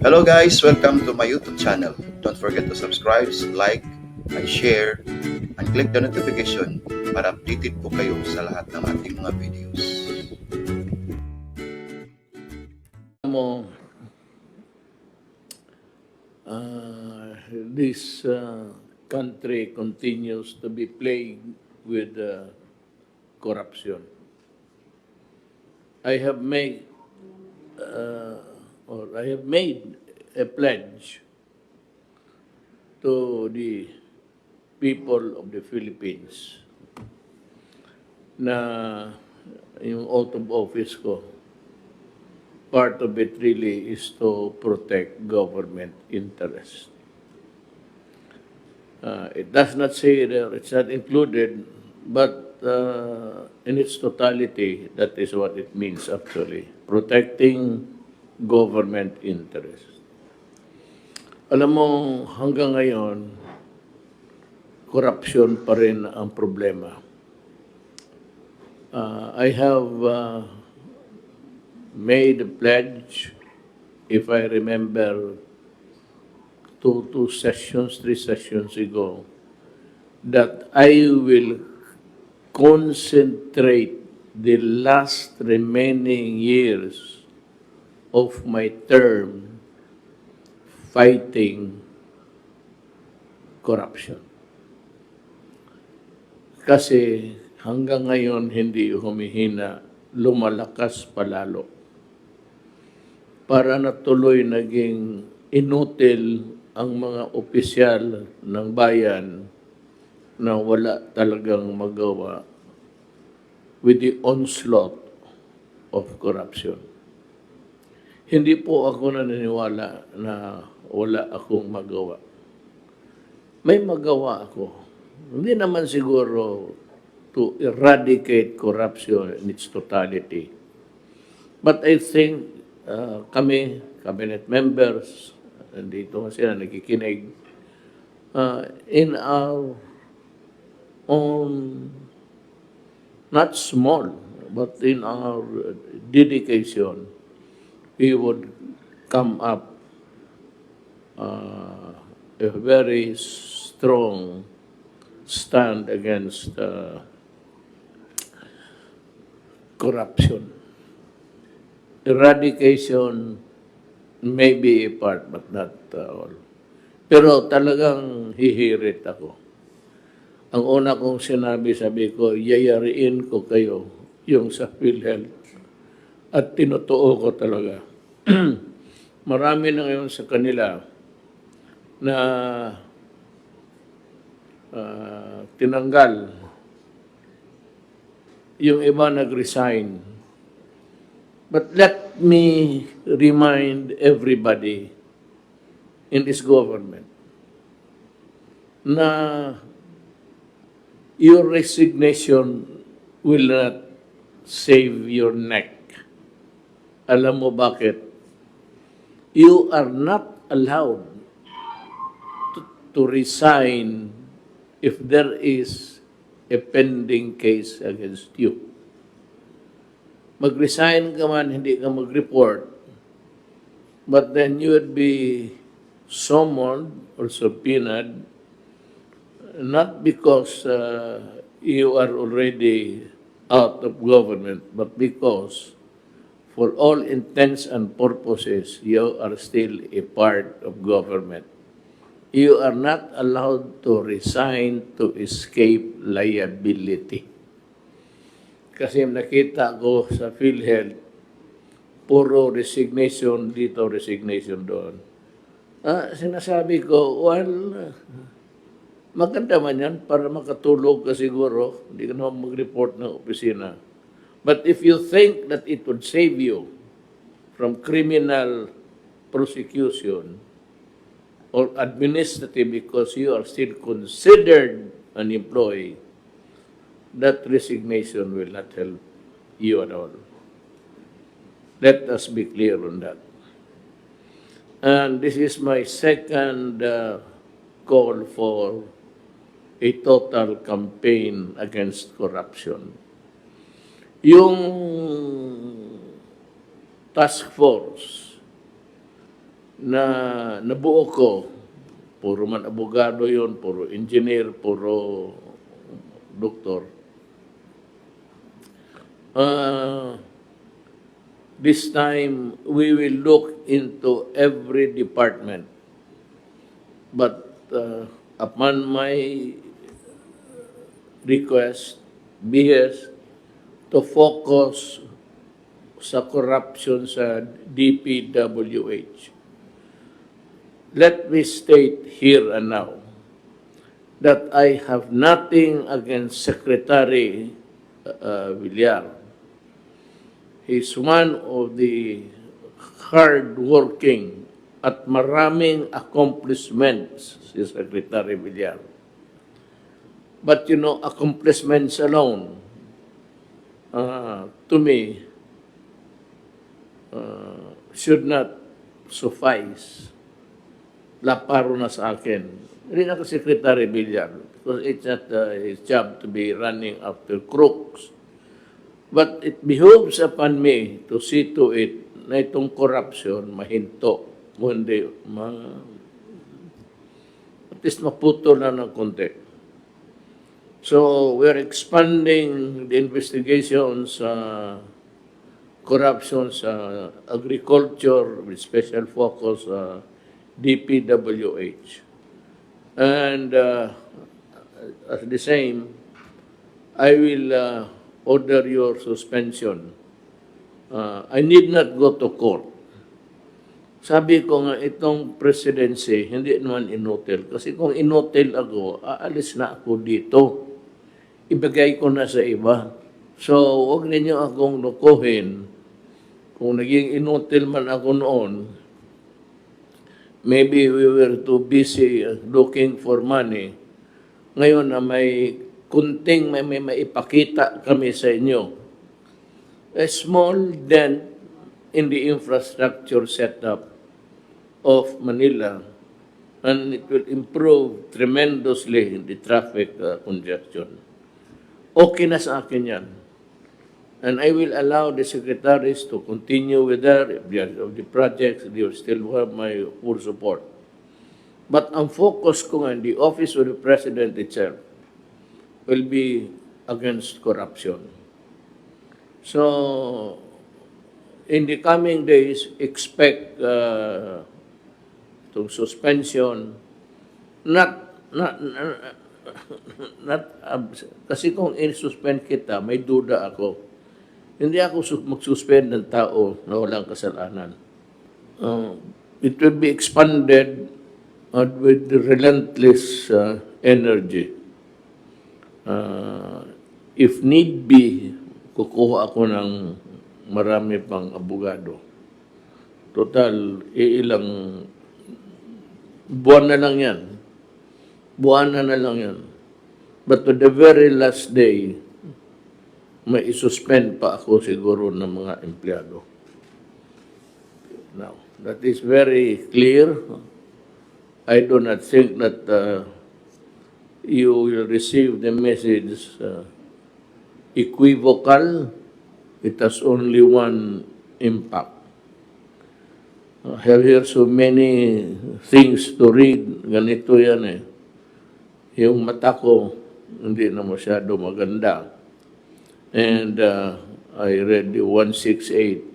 Hello guys, welcome to my YouTube channel. Don't forget to subscribe, like, and share, and click the notification para updated po kayo sa lahat ng ating mga videos. This country continues to be plagued with corruption. I have made a pledge to the people of the Philippines na yung oath of office ko, part of it really is to protect government interest. It does not say there, it's not included, but in its totality, that is what it means actually, protecting government interest. Alam mo, hanggang ngayon, corruption pa rin ang problema. I have made a pledge, if I remember, two sessions, 3 sessions ago, that I will concentrate the last remaining years of my term fighting corruption. Kasi hanggang ngayon hindi humihina, lumalakas palalo. Para natuloy naging inutil ang mga opisyal ng bayan na wala talagang magawa with the onslaught of corruption. Hindi po ako naniniwala na wala akong magawa. May magawa ako. Hindi naman siguro to eradicate corruption in its totality. But I think kami, cabinet members, dito sila nakikinig, in our own, not small, but in our dedication, we would come up a very strong stand against corruption. Eradication may be a part, but not all. Pero talagang hihirit ako. Ang una kong sabi ko, yayariin ko kayo yung sa Philhealth. At tinutuo ko talaga. Marami na ngayon sa kanila na tinanggal. Yung iba nag-resign. But let me remind everybody in this government na your resignation will not save your neck. Alam mo bakit? You are not allowed to resign if there is a pending case against you. Mag-resign ka man, hindi ka mag-report, but then you would be summoned or subpoenaed, not because you are already out of government, but because for all intents and purposes, you are still a part of government. You are not allowed to resign to escape liability. Kasi nakita ko sa Philhealth, puro resignation dito, resignation doon. Sinasabi ko, well, maganda man yan para makatulog ka siguro. Hindi ka naman mag-report ng opisina. But if you think that it would save you from criminal prosecution or administrative because you are still considered an employee, that resignation will not help you at all. Let us be clear on that. And this is my second call for a total campaign against corruption. Yung task force na nabuo ko, puro man abogado yon, puro engineer, puro doktor. This time, we will look into every department. But upon my request, BS, to focus sa corruption sa DPWH. Let me state here and now that I have nothing against Secretary Villar. He's one of the hard-working at maraming accomplishments si Secretary Villar. But you know, accomplishments alone, to me, should not suffice. Laparo na sa akin. Hindi na Secretary Villar, because it's not his job to be running after crooks. But it behooves upon me to see to it na itong corruption mahinto. Kundi, at least maputo na ng konti. So, we're expanding the investigations sa corruption sa agriculture with special focus sa DPWH. And at the same, I will order your suspension. I need not go to court. Sabi ko nga, itong presidency, hindi naman inutil. Kasi kung inutil ako, aalis na ako dito. Ibigay ko na sa iba. So, huwag ninyo akong lukuhin. Kung naging inutil man ako noon, maybe we were too busy looking for money. Ngayon na may kunting may maipakita kami sa inyo. A small dent in the infrastructure setup of Manila, and it will improve tremendously the traffic congestion. Okay na sa akin yan. And I will allow the secretaries to continue with their of the projects. They will still have my full support. But ang focus ko nga, the office of the President itself will be against corruption. So, in the coming days, expect to suspension, kasi kung in-suspend kita, may duda ako. Hindi ako mag-suspend ng tao na walang kasalanan. It will be expanded with the relentless energy. If need be, kukuha ako ng marami pang abogado. Total, ilang buwan na lang yan. Buwanan na lang yan. But to the very last day, may isuspend pa ako siguro ng mga empleyado. Now, that is very clear. I do not think that you will receive the message equivocal. It has only one impact. I have here so many things to read. Ganito yan eh. Yung mata ko, hindi na masyado maganda. And I read the 168.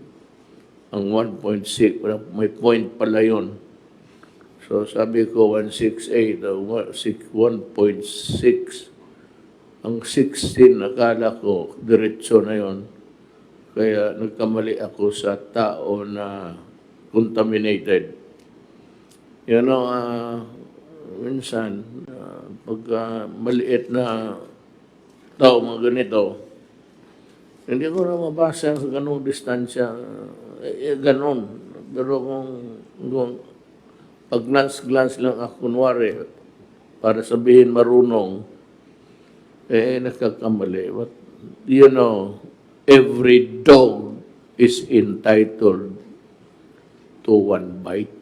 Ang 1.6, may point pala yun. So sabi ko 168, 1.6. Ang 16, nakala ko, diretso na yon. Kaya nagkamali ako sa tao na contaminated. You know, minsan, pag maliit na tao mga ganito, hindi ko na mabasa sa ganung distansya. Ganon. Pero kung pag glance lang ako, kunwari, para sabihin marunong, nagkakamali. But, you know, every dog is entitled to one bite.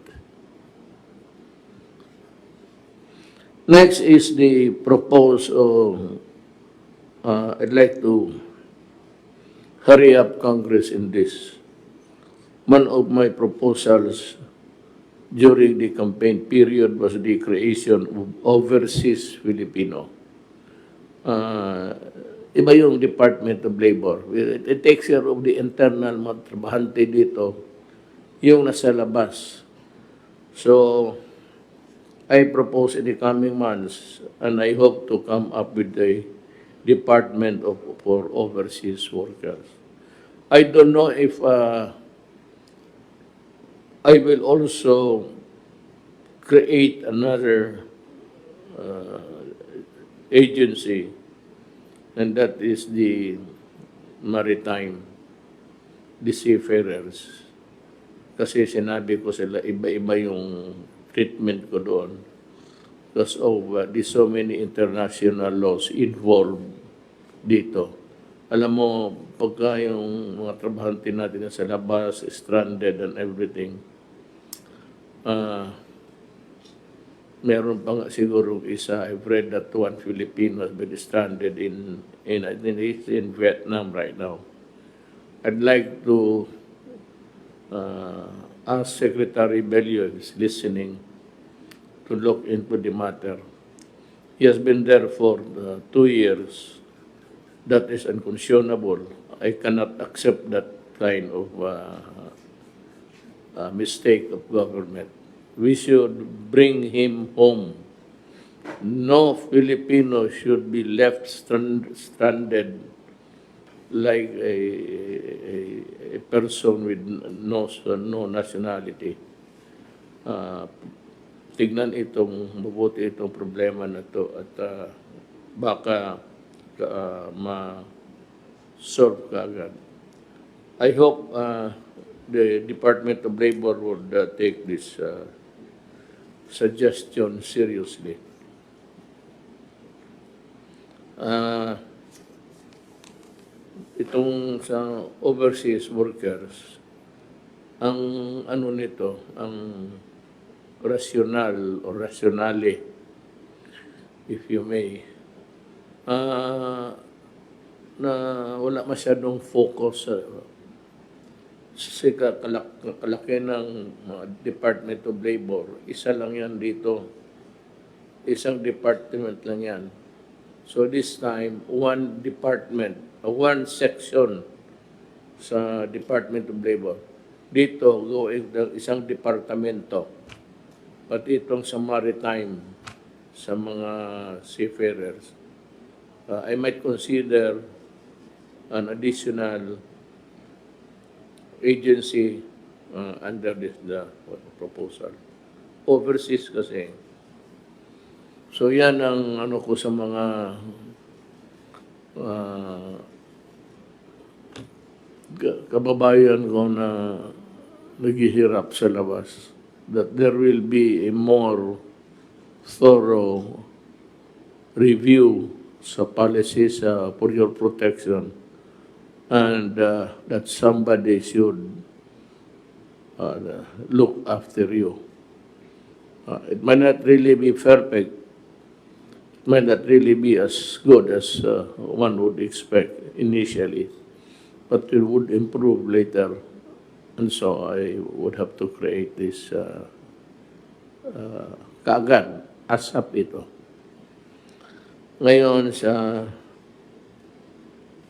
Next is the proposal. I'd like to hurry up Congress in this. One of my proposals during the campaign period was the creation of Overseas Filipino. Iba yung Department of Labor. It takes care of the internal mga trabahante dito, yung nasa labas. So, I propose in the coming months, and I hope to come up with a Department for Overseas Workers. I don't know if I will also create another agency, and that is the maritime, the seafarers. Kasi sinabi ko sila, iba-iba yung treatment ko doon because of the so many international laws involved dito. Alam mo, pagka yung mga trabahante natin sa labas, stranded and everything, meron pa nga siguro isa, I've read that one Filipino has been stranded I think he's in Vietnam right now. I'd like to ask Secretary Bello, if he's listening, to look into the matter. He has been there for 2 years. That is unconscionable. I cannot accept that kind of mistake of government. We should bring him home. No Filipino should be left stranded like a person with no nationality. Tignan mabuti itong problema na to at baka ma-solve kaagad. I hope the Department of Labor would take this suggestion seriously. Itong sa overseas workers, ang ano nito, ang rational or rationale, if you may, na wala masyadong focus sa kalaki ng Department of Labor. Isa lang yan dito. Isang department lang yan. So this time, one department, one section sa Department of Labor. Dito, isang departamento. Pati itong sa maritime, sa mga seafarers. I might consider an additional agency under the proposal. Overseas kasi. So yan ang ano ko sa mga kababayan ko na naghihirap sa labas, that there will be a more thorough review sa policies for your protection, and that somebody should look after you. It might not really be perfect, it might not really be as good as one would expect initially, but it would improve later. And so I would have to create this kaagad, ASAP ito. Ngayon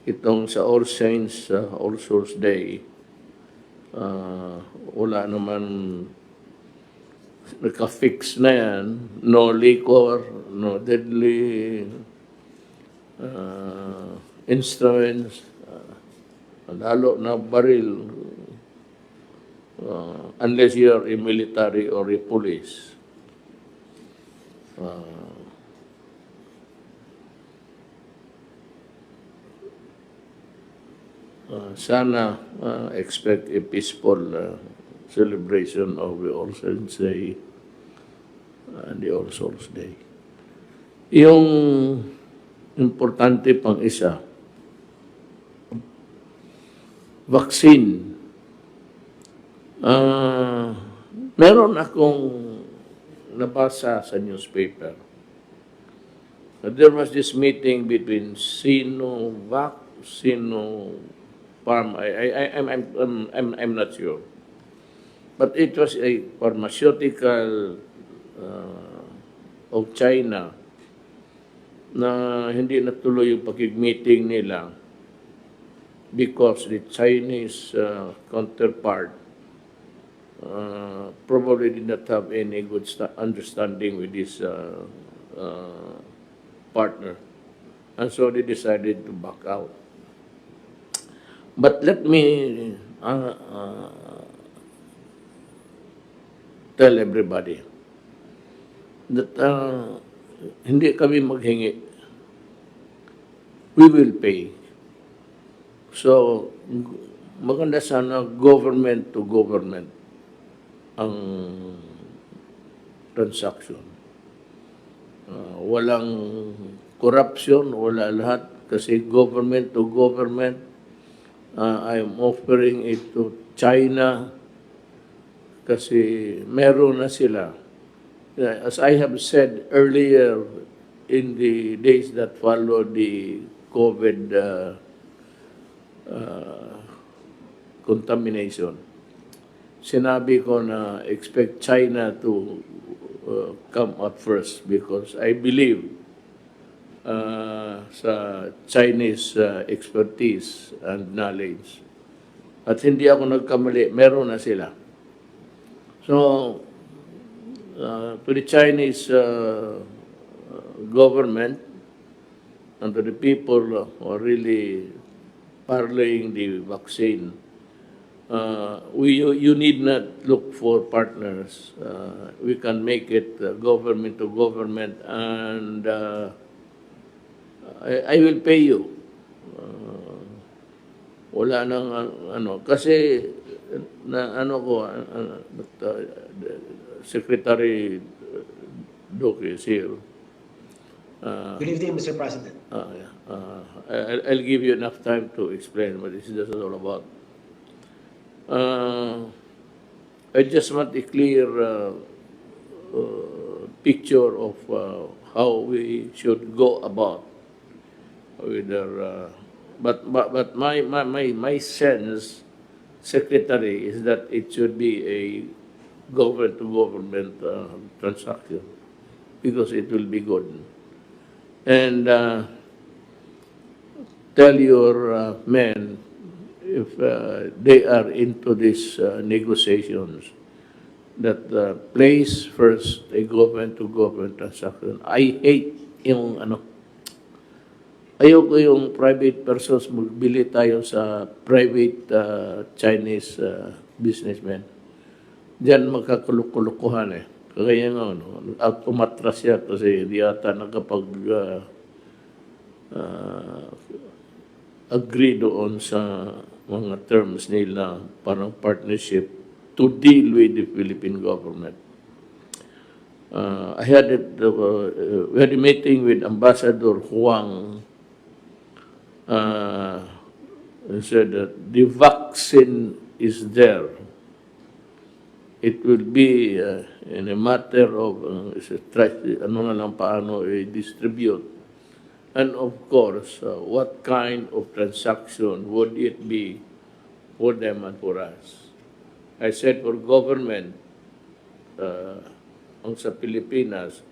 itong sa All Saints, All Souls Day, wala naman, naka-fix na yan, no liquor, no deadly instruments, lalo na baril, unless you are a military or a police. Sana expect a peaceful celebration of the All Saints Day and the All Souls Day. Yung importante pang isa, vaccine. Meron akong nabasa sa newspaper. There was this meeting between Sinopharm. I'm not sure. But it was a pharmaceutical of China na hindi natuloy yung pakig-meeting nila because the Chinese counterpart probably did not have any good understanding with this partner. And so they decided to back out. But let me tell everybody that hindi kami maghingi. We will pay. So, maganda sana government to government ang transaction. Walang corruption, wala lahat. Kasi government to government, I'm offering it to China kasi meron na sila. As I have said earlier in the days that followed the COVID contamination, sinabi ko na expect China to come up first because I believe sa Chinese expertise and knowledge. At hindi ako nagkamali, meron na sila. So, to the Chinese government and to the people who are really parlaying the vaccine, you need not look for partners. We can make it government to government, and I will pay you. Wala nang kasi Secretary Duque is here. Good evening, Mr. President. I'll give you enough time to explain what this is all about. I just want a clear picture of how we should go about with our. But my sense, Secretary, is that it should be a government to government transaction because it will be good. And tell your men if they are into these negotiations that place first a government to government transaction. I hate yung ayoko yung private persons magbili tayo sa private Chinese businessmen. Diyan magkakulok-kulukuhan eh. Kaya nga, umatras siya kasi di ata nakapag agree doon sa mga terms nila parang partnership to deal with the Philippine government. I had we had a meeting with Ambassador Huang. Said that the vaccine is there. It will be in a matter of paano i-distribute. And of course, what kind of transaction would it be for them and for us? I said for government, ang sa Pilipinas,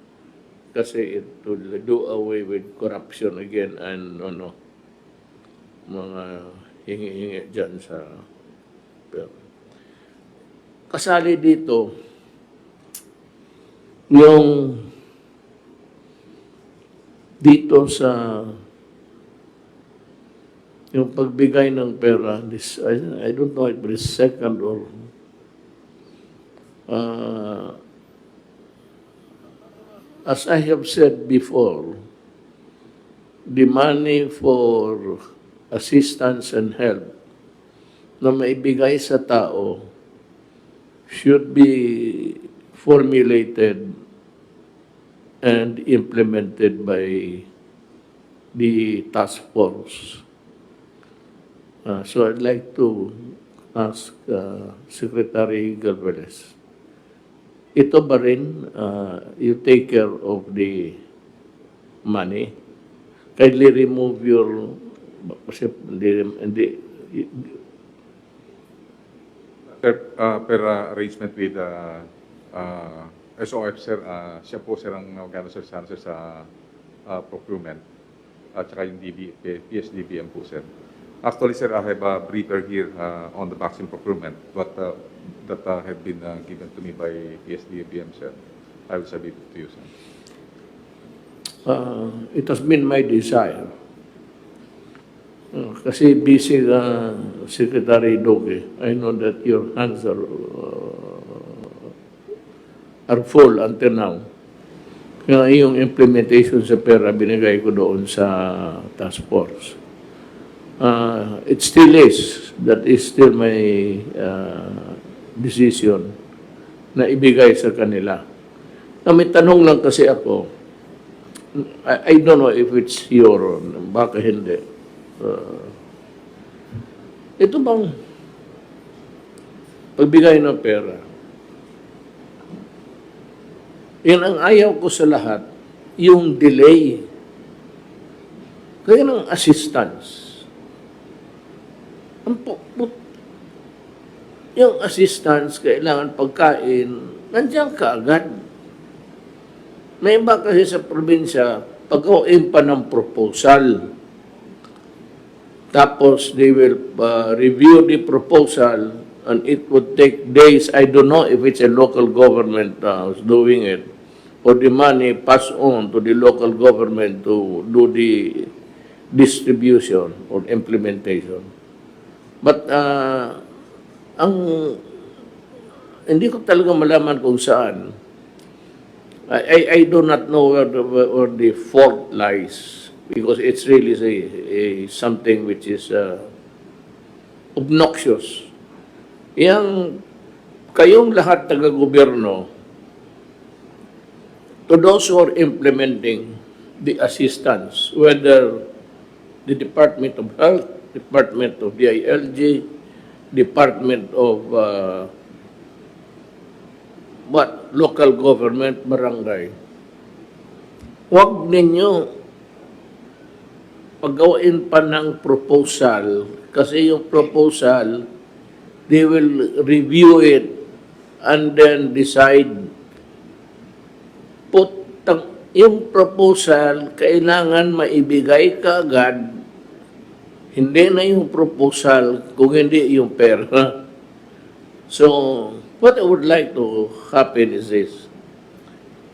kasi it will do away with corruption again and mga hingi-hingi dyan sa pera. Kasali dito yung dito sa yung pagbigay ng pera, this, I don't know if it is second or as I have said before, the money for assistance and help na maibigay sa tao should be formulated and implemented by the task force. So I'd like to ask Secretary Galvez, ito ba rin you take care of the money? Kindly remove your, kasi hindi Per arrangement with SOF, sir, siya po, sir, ang magkano, sir, sana, sir, sa procurement at saka yung PSDBM po, sir. Actually, sir, I have a briefer here on the vaccine procurement, but that have been given to me by PSDBM, sir. I will submit it to you, sir. It has been my desire. Kasi busy ka, Secretary Doge. I know that your hands are full until now. Kaya yung implementation sa pera, binigay ko doon sa task force. It still is. That is still my decision na ibigay sa kanila. Na may tanong lang kasi ako, I don't know if it's your, baka hindi. Ito bang pagbigay ng pera, yan ang ayaw ko sa lahat, yung delay. Kaya ng assistance. Yung assistance, kailangan pagkain, nandiyan ka agad. May iba kasi sa probinsya, pag-gawin pa ng proposal, tapos they will review the proposal and it would take days. I don't know if it's a local government who's doing it, or the money passed on to the local government to do the distribution or implementation. But hindi ko talaga malaman kung saan. I do not know where the fault lies, because it's really something which is obnoxious. Kayong lahat taga-gobyerno, to those who are implementing the assistance, whether the Department of Health, Department of DILG, Department of local government, barangay, huwag ninyo paggawain pa ng proposal, kasi yung proposal, they will review it and then decide. Yung proposal, kailangan maibigay ka agad. Hindi na yung proposal, kung hindi yung pera. So, what I would like to happen is this.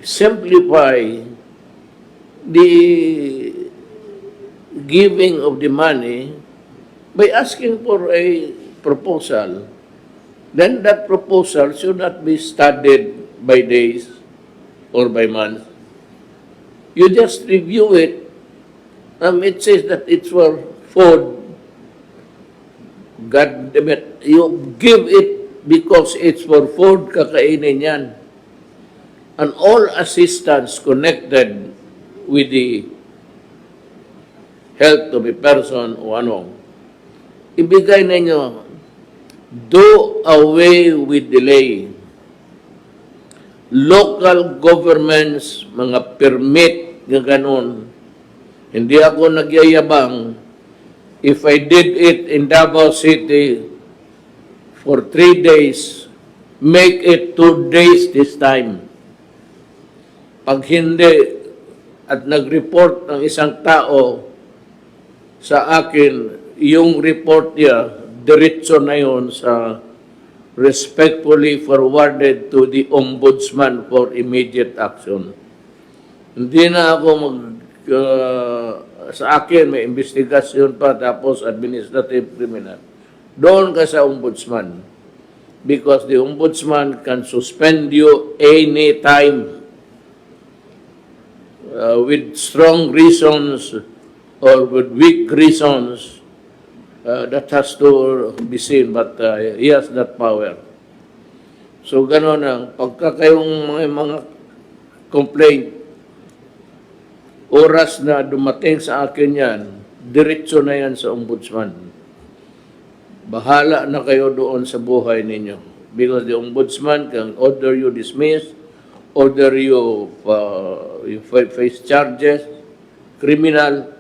Simplify the giving of the money by asking for a proposal. Then that proposal should not be studied by days or by months. You just review it. It says that it's for food. God damn it. You give it because it's for food, kakainin yan. And all assistance connected with the health of a person o ano, ibigay ninyo, do away with delay. Local governments, mga permit, nga ganun. Hindi ako nagyayabang. If I did it in Davao City for 3 days, make it 2 days this time. Pag hindi, at nag-report ng isang tao sa akin, yung report niya, diretso na yun sa respectfully forwarded to the Ombudsman for immediate action. Hindi na ako sa akin may investigasyon pa, tapos administrative criminal. Doon ka sa Ombudsman. Because the Ombudsman can suspend you anytime with strong reasons or with weak reasons. That has to be seen, but he has that power. So, gano'n ang pagka kayong mga complaint, oras na dumating sa akin yan, diretso na yan sa Ombudsman. Bahala na kayo doon sa buhay ninyo. Because the Ombudsman can order you dismissed, order you face charges, criminal,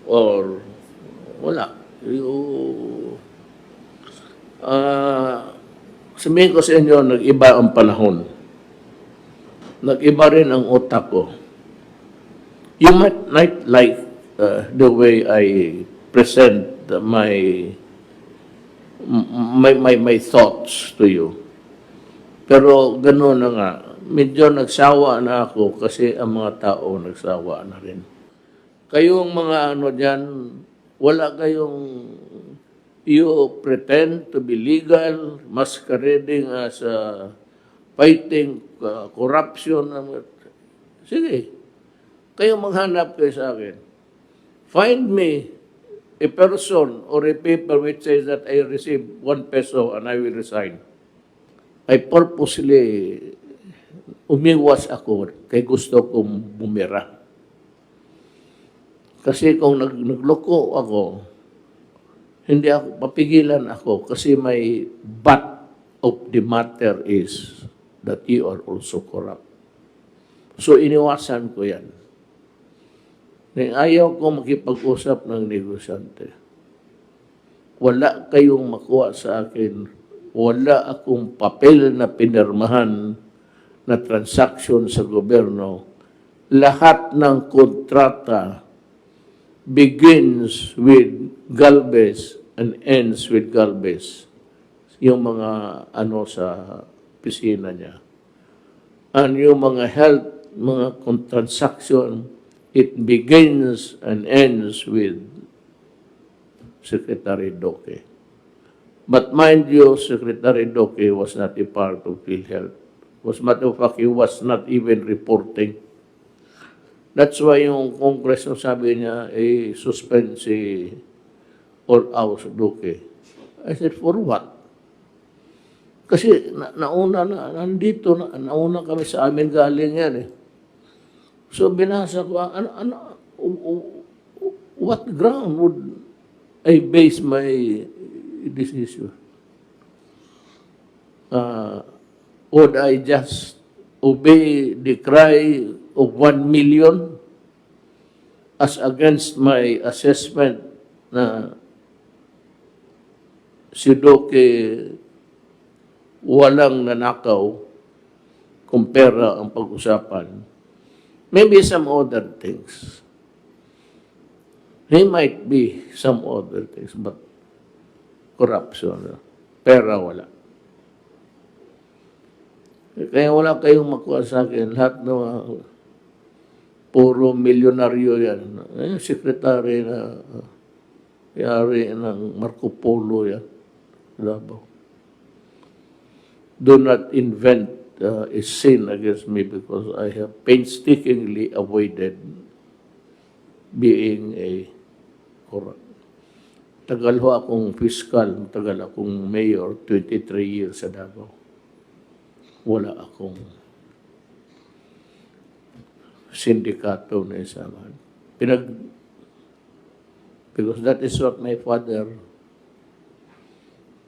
or wala. sabihin ko sa inyo, nag-iba ang panahon. Nag-iba rin ang utak ko. You might not like the way I present my thoughts to you. Pero gano'n na nga. Medyo nagsawa na ako kasi ang mga tao nagsawa na rin. Kayong mga ano dyan, wala kayong, you pretend to be legal, masquerading as fighting corruption. Sige, kayo maghanap kayo sa akin. Find me a person or a paper which says that I received 1 peso and I will resign. I purposely umiwas ako kay gusto kong bumira. Kasi kung nagloko ako, hindi ako, papigilan ako kasi may but of the matter is that you are also corrupt. So iniwasan ko yan. Ayaw ko makipag-usap ng negosyante. Wala kayong makuha sa akin. Wala akong papel na pinirmahan na transaction sa gobyerno. Lahat ng kontrata begins with Galvez and ends with Galvez. Yung mga ano sa pisina niya. And yung mga health, mga transaction, it begins and ends with Secretary Doke. But mind you, Secretary Doke was not a part of Philhealth. As a matter of fact, he was not even reporting. That's why yung Congress sabi niya, suspend si or out Doke. I said, for what? Kasi nauna kami sa amin galing yan eh. So binasa ko, what ground would I base my decision? Would I just obey the cry of 1 million as against my assessment na si Doke walang nanakaw kung pera ang pag-usapan? Maybe some other things. He might be some other things, but corruption, pera wala. Kaya wala kayong makuha sa akin. Lahat ng puro milyonaryo yan. Sekretary na yari ng Marco Polo yan. Davao. Do not invent a sin against me because I have painstakingly avoided being a corrupt. Tagal ho akong fiscal, tagal akong mayor, 23 years sa Davao. Wala akong sindikato na isamahan. Because that is what my father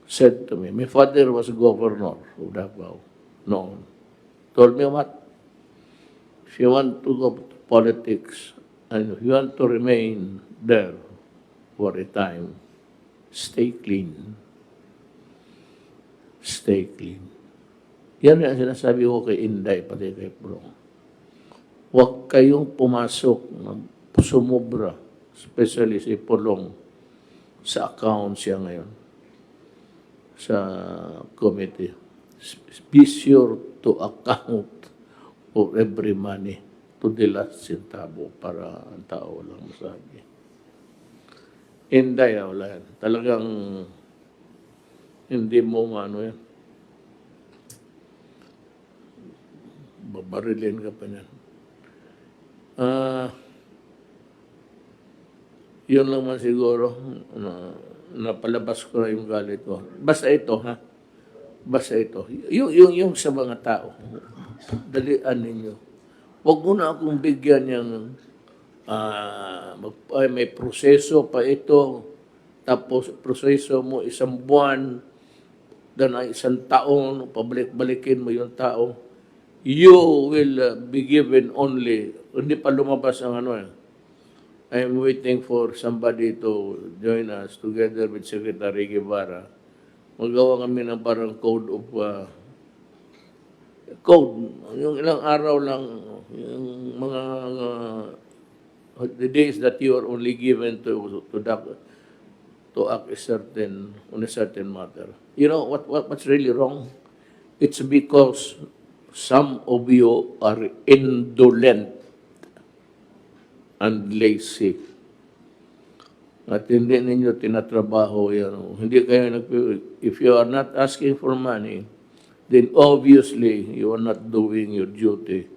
said to me. My father was governor of Davao noon. Told me what? If you want to go to politics and if you want to remain there for a time, stay clean. Stay clean. Yan ang sinasabi ko kay Inday, pati kay Pro. Huwag kayong pumasok ng sumobra, especially si Pulong, sa account siya ngayon, sa committee. Be sure to account for every money to the last centavo para ang tao lang masabi. Inday, wala yan. Talagang hindi mo ano yan. Babarilin ka pa niyan. Yun lang man siguro. Napalabas ko na yung galit ko. Basta ito, ha? Basta ito. Yung sa mga tao, dalian ninyo. Huwag mo na akong bigyan yung may proseso pa ito, tapos proseso mo 1 buwan, dan ay 1 taon, pabalik-balikin mo yung tao. You will be given only, hindi pa lumabas ang ano I'm waiting for somebody to join us together with Secretary Guevara magawa kami ng parang code. Yung ilang araw lang, yung mga the days that you are only given to act on a certain matter. You know what's really wrong? It's because some of you are indolent and lazy. At hindi ninyo tinatrabaho yan. Hindi kayo if you are not asking for money, then obviously you are not doing your duty.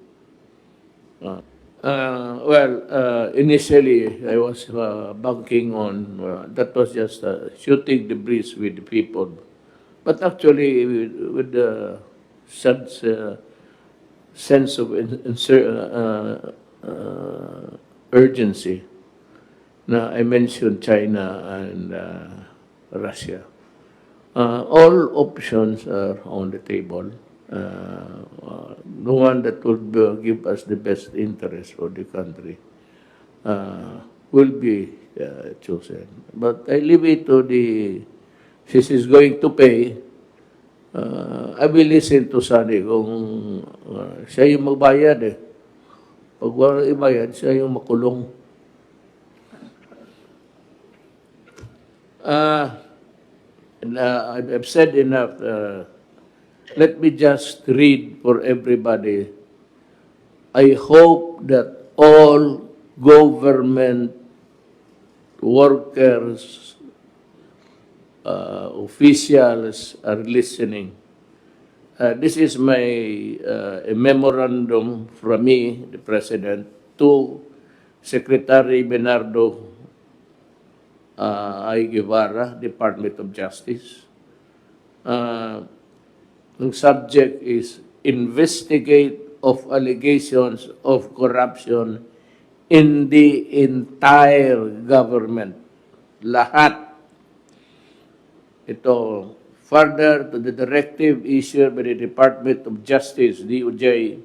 Initially I was banking on that was just shooting the breeze with the people, but actually with the sense of urgency. Now I mentioned China and Russia. All options are on the table. The one that would give us the best interest for the country will be chosen. But I leave it to since he's going to pay, I will listen to Sunny kung siya yung magbayad eh. Pag wala ibayad, siya yung makulong. I've said enough. Let me just read for everybody. I hope that all government workers, officials are listening. This is a memorandum from me, the President, to Secretary Bernardo I. Guevara, Department of Justice. The subject is investigate of allegations of corruption in the entire government. Lahat. Ito, further to the directive issued by the Department of Justice, DOJ,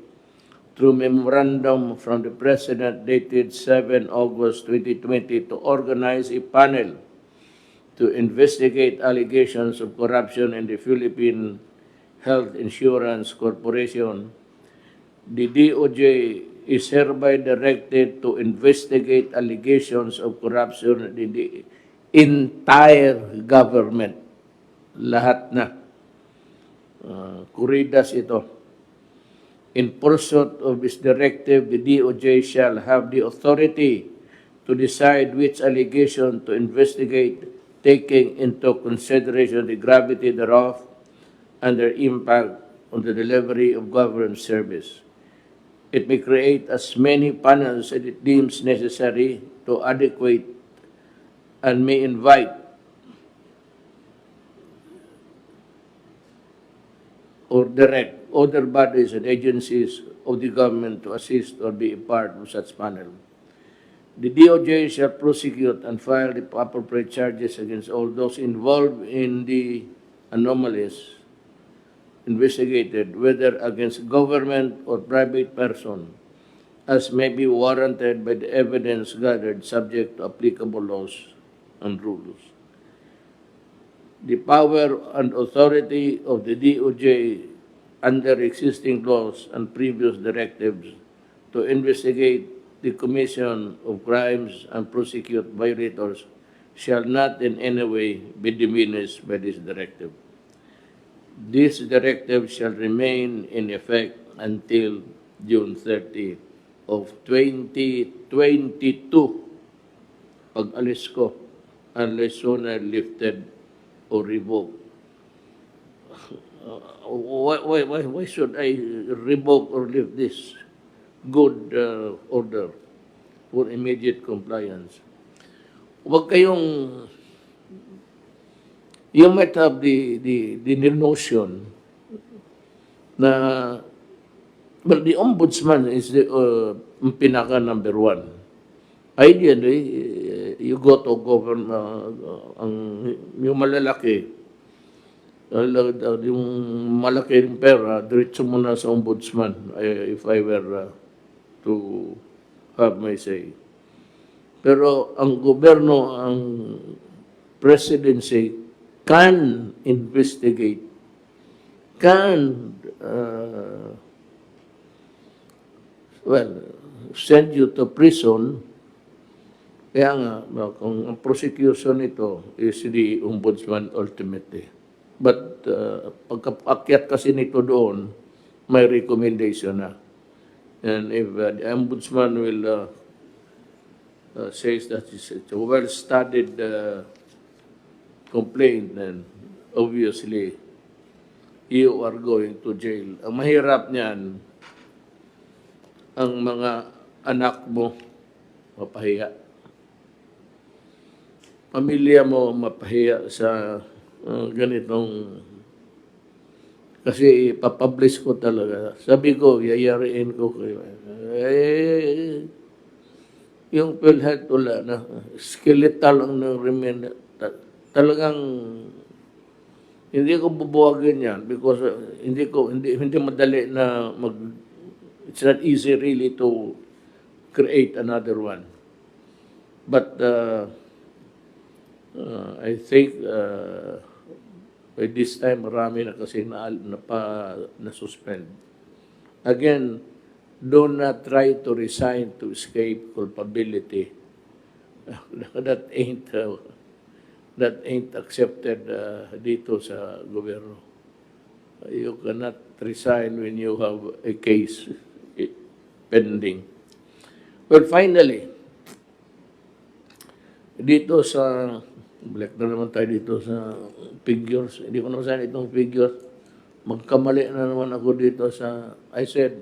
through memorandum from the President dated 7 August 2020 to organize a panel to investigate allegations of corruption in the Philippine Health Insurance Corporation. The DOJ is hereby directed to investigate allegations of corruption in the entire government. Lahat na. Kuridas ito. In pursuit of this directive, the DOJ shall have the authority to decide which allegation to investigate, taking into consideration the gravity thereof and their impact on the delivery of government service. It may create as many panels as it deems necessary to adequate and may invite or direct other bodies and agencies of the government to assist or be a part of such panel. The DOJ shall prosecute and file the appropriate charges against all those involved in the anomalies investigated, whether against government or private person, as may be warranted by the evidence gathered subject to applicable laws and rules. The power and authority of the DOJ under existing laws and previous directives to investigate the commission of crimes and prosecute violators shall not in any way be diminished by this directive. This directive shall remain in effect until June 30 of 2022, pag alis ko, unless sooner lifted or revoked. Why should I revoke or lift this good order for immediate compliance? Huwag kayong, you might have the notion na, well, the ombudsman is the pinaka number one. Ideally, you go to government, yung malalaki, yung malaki rin pera, diretso mo na sa ombudsman if I were to have my say. Pero ang gobyerno, ang presidency can investigate can, well, send you to prison. Kaya nga, kung ang prosecution nito is the ombudsman ultimately. But pagkaakyat kasi nito doon, may recommendation na. And if the ombudsman will says that it's a well-studied complaint, then obviously you are going to jail. Ang mahirap niyan, ang mga anak mo mapahiya. Pamilya mo mapahiya sa ganitong, kasi ipapublish ko talaga. Sabi ko, yayariin ko kayo. Yung Philhealth wala na. Skeletal ang remain. Talagang hindi ko bubuwagin yan because hindi madali na it's not easy really to create another one. But I think by this time marami na kasi na-suspend. Again, do not try to resign to escape culpability. That ain't accepted dito sa gobyerno. You cannot resign when you have a case pending. Well, finally, dito sa, balik na naman tayo dito sa figures. Hindi ko naman itong figures. Magkamali na naman ako dito sa, I said,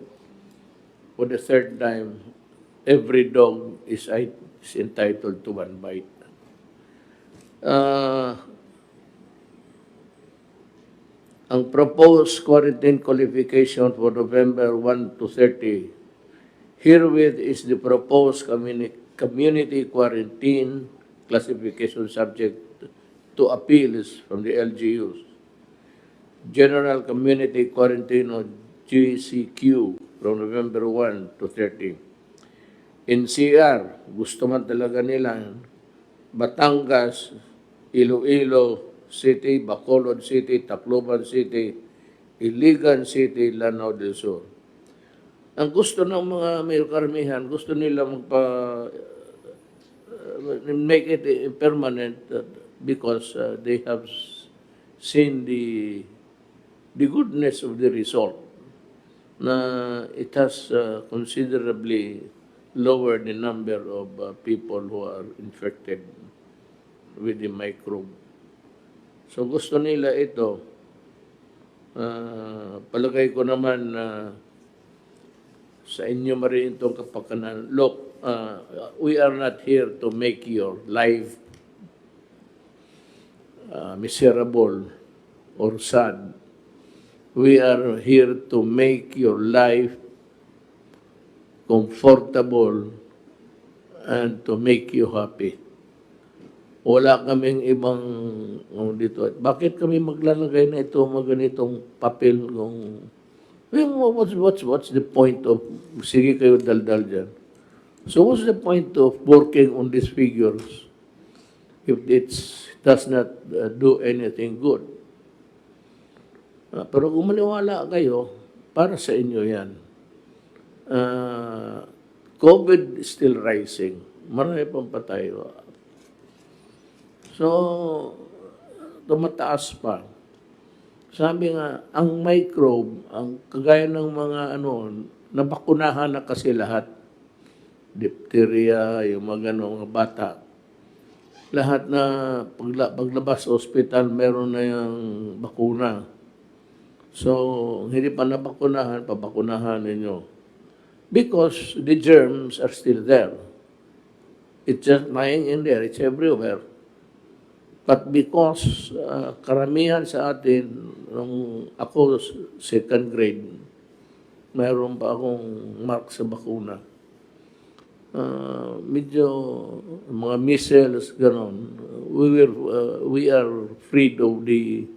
for the third time, every dog is entitled to one bite. Ang proposed quarantine qualification for November 1 to 30, herewith is the proposed community quarantine classification subject to appeals from the LGUs. General Community Quarantine or GCQ from November 1 to 30. In CR, gusto man talaga nila, Batangas, Iloilo City, Bacolod City, Tacloban City, Iligan City, Lanao del Sur. Ang gusto ng mga may karamihan, gusto nila make it permanent because they have seen the goodness of the result, na it has considerably lowered the number of people who are infected with the microbe. So gusto nila ito. Palagay ko naman sa inyo marin itong kapakanan. Look, we are not here to make your life miserable or sad. We are here to make your life comfortable and to make you happy. Wala kaming ibang dito. Bakit kami maglalagay na ito mga ganitong papel kung what's the point of sige kayo daldal dyan. So what's the point of working on these figures if it does not do anything good? Pero kung maniwala kayo, para sa inyo yan. COVID is still rising. Marami pang patay. So, tumataas pa. Sabi nga, ang microbe, ang kagaya ng mga nabakunahan na kasi lahat. Diphtheria, yung mga mga bata. Lahat na paglabas sa ospital, meron na yung bakuna. So, hindi pa nabakunahan, pabakunahan ninyo. Because the germs are still there. It's just lying in there. It's everywhere. But because karamihan sa atin, nung ako second grade, mayroon pa akong mark sa bakuna. Medyo mga measles, gano'n. We are freed of the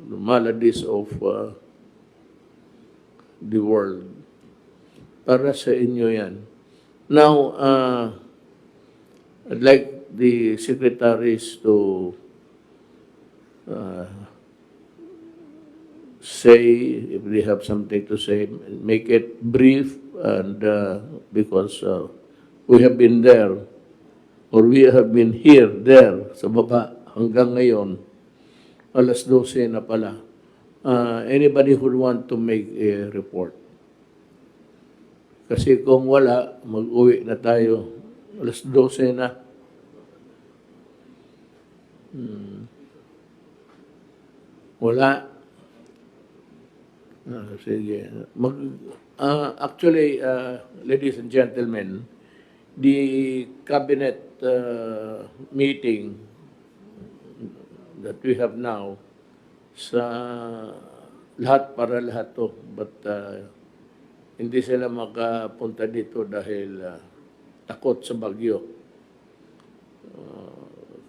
maladies of the world. Para sa inyo yan. Now, I'd like the secretaries to say, if they have something to say, make it brief, and because we have been there, or we have been here, there, sa baba, hanggang ngayon, alas 12 na pala. Anybody who want to make a report? Kasi kung wala, mag-uwi na tayo. Alas 12 na. Wala. Sige. Actually, ladies and gentlemen, the cabinet meeting that we have now, sa lahat para lahat to, but hindi sila makapunta dito dahil takot sa bagyo.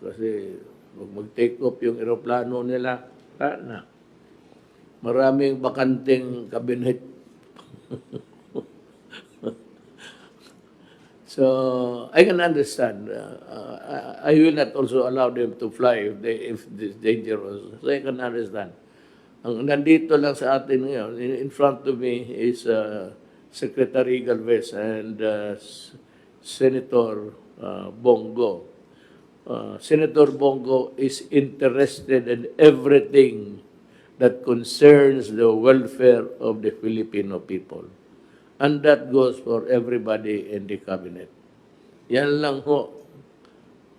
Kasi mag-take off yung eroplano nila, na. Maraming bakanting cabinet. So I can understand. I will not also allow them to fly if it's dangerous. So I can understand. Ang nandito lang sa atin ngayon, in front of me is Secretary Galvez and Senator Bongo. Senator Bongo is interested in everything that concerns the welfare of the Filipino people. And that goes for everybody in the cabinet. Yan lang ho.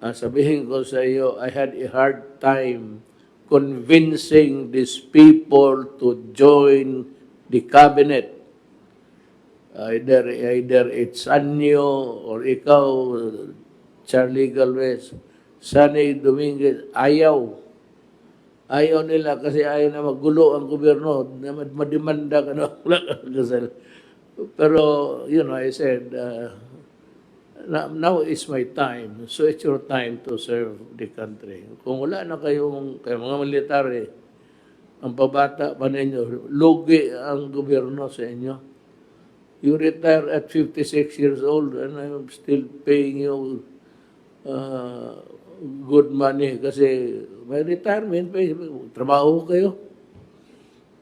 Sabihin ko sa iyo, I had a hard time convincing these people to join the cabinet. Either it's Anyo or ikaw, Charlie Galvez, Sunny Dominguez, ayaw. Ayaw nila kasi ayaw na magulo ang gobyerno, na madimanda ka na. Pero, I said, now is my time. So it's your time to serve the country. Kung wala na kayong mga military, ang pabata pa ninyo, lugi ang gobyerno sa inyo. You retire at 56 years old and I'm still paying you good money kasi may retirement pay. Trabaho kayo.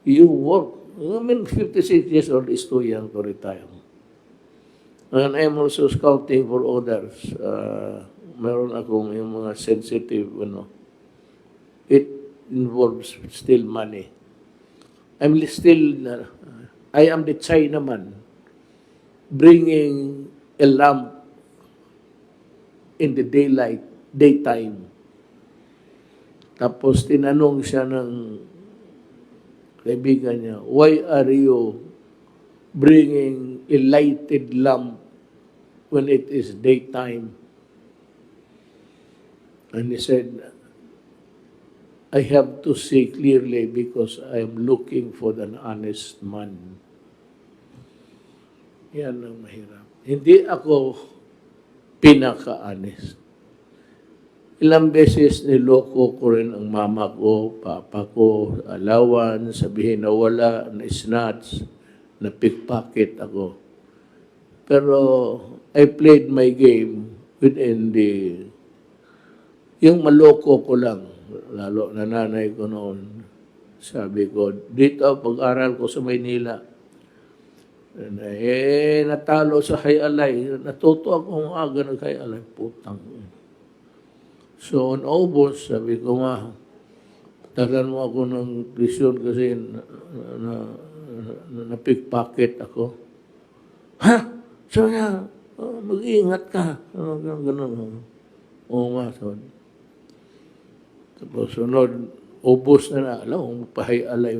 You work. 56 years old is too young to retire. And I'm also scouting for others. Meron akong yung mga sensitive, it involves still money. I am the Chinaman bringing a lamp in the daytime. Tapos tinanong siya ng kaibigan niya, why are you bringing a lighted lamp when it is daytime? And he said, I have to see clearly because I am looking for an honest man. Yan ang mahirap. Hindi ako pinaka-honest. Ilang beses niloko ko rin ang mama ko, papa ko, alawan, sabihin na wala, na snatch, na pickpocket ako. Pero I played my game within yung maloko ko lang, lalo na nanay ko noon. Sabi ko, dito pag-aral ko sa Maynila. Natalo sa Hayalay. Natuto akong aga ng Hayalay. Putang. So, on August, sabi ko nga, tagan mo ako ng tuition kasi na-pickpocket ako. Ha? So, mag-iingat ka. Ganun. Oo nga, so. Tapos, sunod, August na alam mo, Hayalay.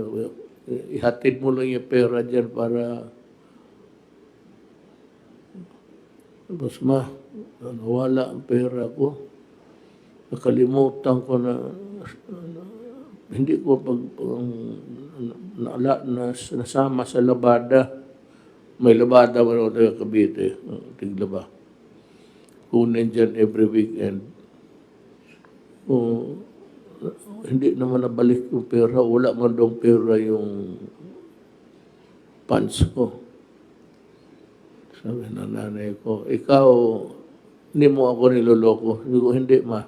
Ihatid mo lang yung pera dyan para tapos nawala ang pera ko. Nakalimutan ko na hindi ko nasama sa labada. May labada mo na taga Cavite, tiglaba. Kunin dyan every weekend. Hindi naman nabalik yung pera. Wala man daw pera yung pants ko. Sabi ng nanay ko, ikaw, hindi mo ako niloloko. Sabi ko, hindi ma.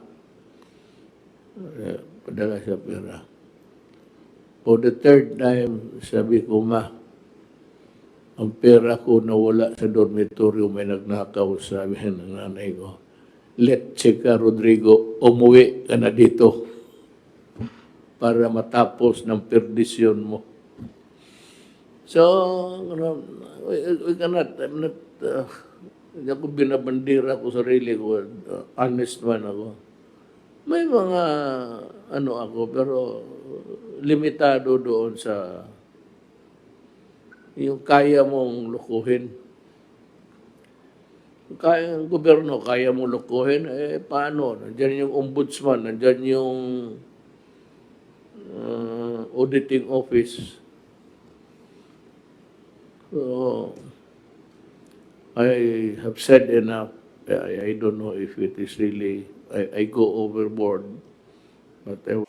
Padala siya pera. For the third time, sabi ko, ma, ang pera ko nawala sa dormitoryo, may nagnakaw, sabi ng nanay ko. Let's ka, Rodrigo, umuwi ka na dito para matapos ng perdisyon mo. So, we cannot, I'm not, hindi ako binabandira ko sarili ko, honest man ako. May mga, ano ako, pero limitado doon sa yung kaya mong lukuhin. Kaya ang gobyerno, kaya mong lukuhin, eh paano? Nandiyan yung ombudsman, nandiyan yung auditing office. So, I have said enough. I don't know if it is really, I go overboard. But I